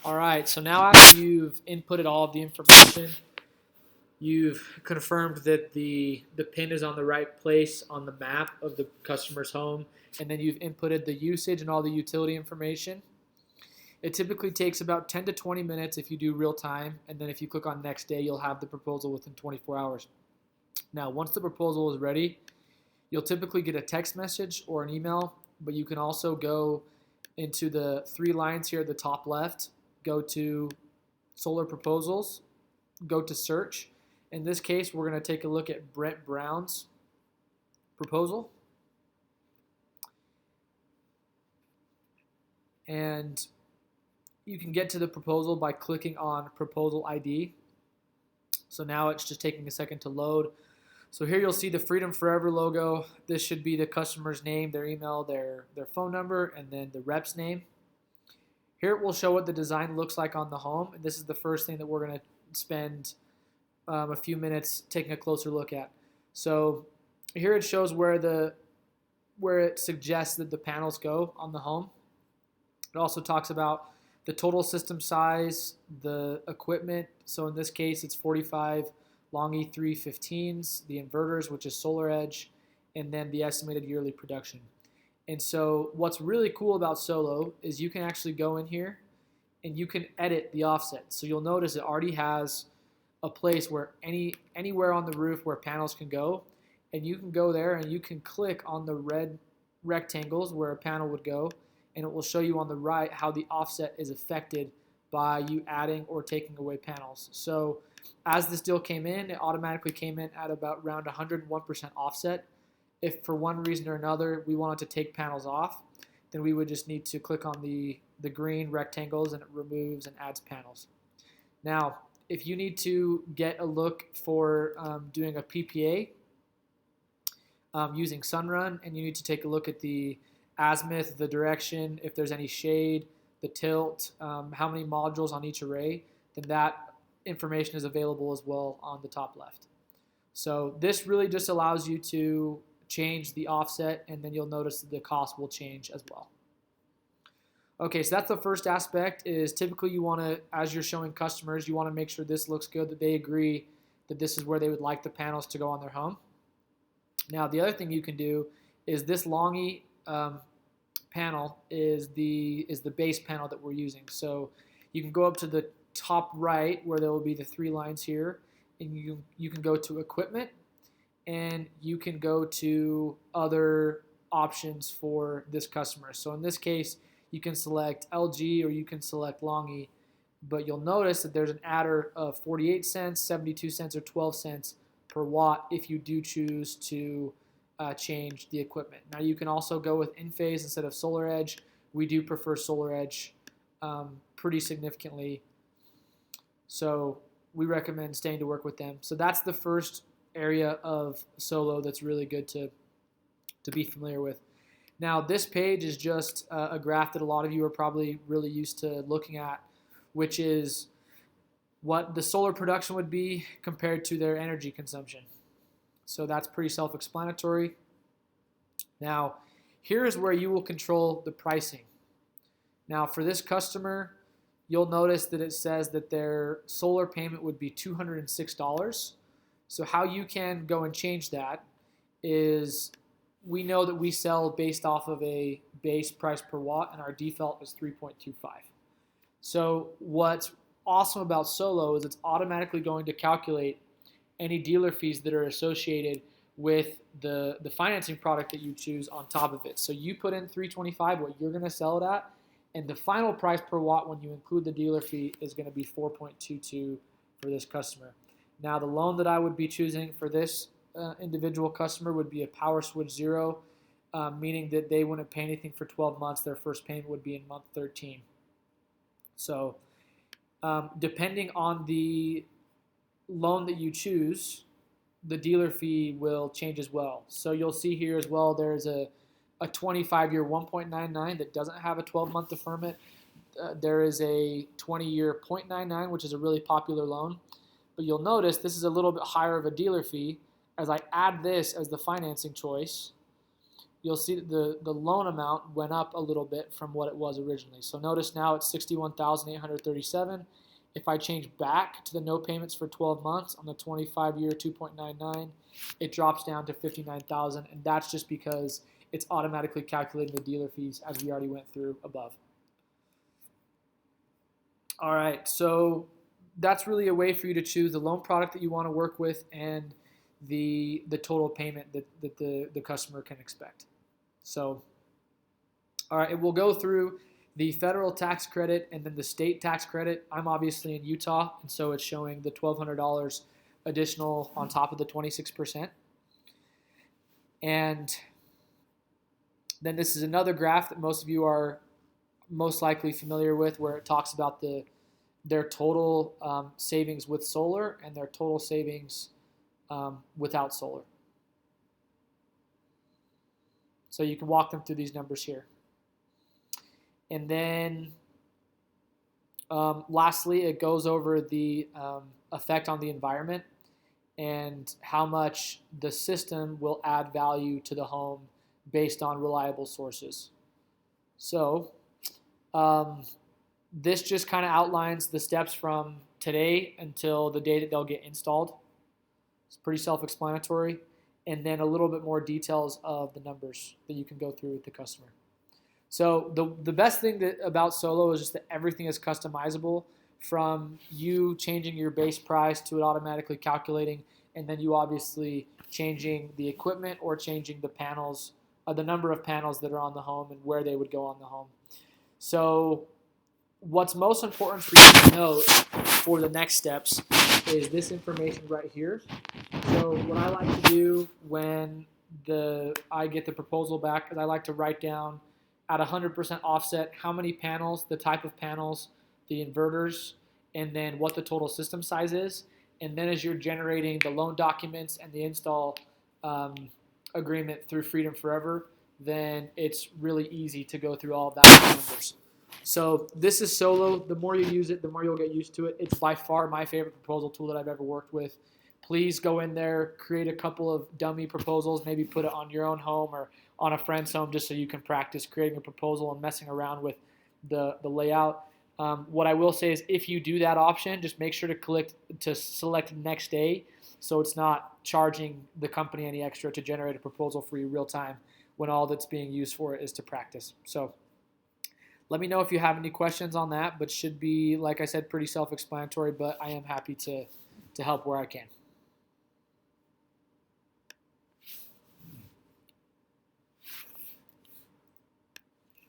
All right, so now after you've inputted all of the information, you've confirmed that the pin is on the right place on the map of the customer's home, and then you've inputted the usage and all the utility information. It typically takes about 10 to 20 minutes if you do real time, and then if you click on next day, you'll have the proposal within 24 hours. Now, once the proposal is ready, you'll typically get a text message or an email, but you can also go into the three lines here at the top left, go to solar proposals, go to search. In this case, we're going to take a look at Brent Brown's proposal. And you can get to the proposal by clicking on proposal ID. So now it's just taking a second to load. So here you'll see the Freedom Forever logo. This should be the customer's name, their email, their phone number, and then the rep's name. Here it will show what the design looks like on the home. And this is the first thing that we're going to spend a few minutes taking a closer look at. So here it shows where it suggests that the panels go on the home. It also talks about the total system size, the equipment. So in this case, it's 45 Longi 315s, the inverters, which is SolarEdge, and then the estimated yearly production. And so what's really cool about Solo is you can actually go in here and you can edit the offset. So you'll notice it already has a place where anywhere on the roof where panels can go, and you can go there and you can click on the red rectangles where a panel would go, and it will show you on the right how the offset is affected by you adding or taking away panels. So as this deal came in, it automatically came in at about around 101% offset. If for one reason or another we wanted to take panels off, then we would just need to click on the green rectangles and it removes and adds panels. Now, if you need to get a look for doing a PPA using Sunrun, and you need to take a look at the azimuth, the direction, if there's any shade, the tilt, how many modules on each array, then that information is available as well on the top left. So this really just allows you to change the offset, and then you'll notice that the cost will change as well. Okay, so that's the first aspect. Is typically you want to, as you're showing customers, you want to make sure this looks good, that they agree that this is where they would like the panels to go on their home. Now, the other thing you can do is this Longi panel is the base panel that we're using. So you can go up to the top right where there will be the three lines here, and you can go to equipment, and you can go to other options for this customer. So in this case, you can select LG or you can select Longi, but you'll notice that there's an adder of 48 cents, 72 cents, or 12 cents per watt if you do choose to change the equipment. Now you can also go with Enphase instead of SolarEdge. We do prefer SolarEdge pretty significantly, so we recommend staying to work with them. So that's the first area of Solo that's really good to be familiar with. Now this page is just a graph that a lot of you are probably really used to looking at, which is what the solar production would be compared to their energy consumption. So that's pretty self-explanatory. Now, here is where you will control the pricing. Now, for this customer, you'll notice that it says that their solar payment would be $206. So how you can go and change that is, we know that we sell based off of a base price per watt, and our default is 3.25. So what's awesome about Solo is it's automatically going to calculate any dealer fees that are associated with the financing product that you choose on top of it. So you put in $325, what you're going to sell it at, and the final price per watt when you include the dealer fee is going to be 4.22 for this customer. Now the loan that I would be choosing for this individual customer would be a Power Switch Zero, meaning that they wouldn't pay anything for 12 months. Their first payment would be in month 13. So depending on the loan that you choose, the dealer fee will change as well. So you'll see here as well, there's a 25-year 1.99 that doesn't have a 12-month deferment. There is a 20-year 0.99, which is a really popular loan. But you'll notice this is a little bit higher of a dealer fee. As I add this as the financing choice, you'll see that the loan amount went up a little bit from what it was originally. So notice now it's $61,837. If I change back to the no payments for 12 months on the 25-year 2.99, it drops down to $59,000, and that's just because it's automatically calculating the dealer fees as we already went through above. All right, so that's really a way for you to choose the loan product that you want to work with and the total payment that the customer can expect. So, all right, we'll go through the federal tax credit and then the state tax credit. I'm obviously in Utah, and so it's showing the $1,200 additional on top of the 26%. And then this is another graph that most of you are most likely familiar with, where it talks about their total savings with solar and their total savings without solar. So you can walk them through these numbers here. And then lastly, it goes over the effect on the environment and how much the system will add value to the home based on reliable sources. So this just kind of outlines the steps from today until the day that they'll get installed. It's pretty self-explanatory. And then a little bit more details of the numbers that you can go through with the customer. So the best thing about Solo is just that everything is customizable, from you changing your base price to it automatically calculating, and then you obviously changing the equipment or changing the panels, the number of panels that are on the home and where they would go on the home. So what's most important for you to note for the next steps is this information right here. So what I like to do when I get the proposal back is I like to write down at 100% offset how many panels, the type of panels, the inverters, and then what the total system size is. And then as you're generating the loan documents and the install agreement through Freedom Forever, then it's really easy to go through all of that numbers. So this is Solo. The more you use it, the more you'll get used to it. It's by far my favorite proposal tool that I've ever worked with. Please go in there, create a couple of dummy proposals, maybe put it on your own home or on a friend's home just so you can practice creating a proposal and messing around with the layout. What I will say is if you do that option, just make sure to select next day so it's not charging the company any extra to generate a proposal for you real time when all that's being used for it is to practice. So let me know if you have any questions on that, but should be, like I said, pretty self-explanatory, but I am happy to help where I can.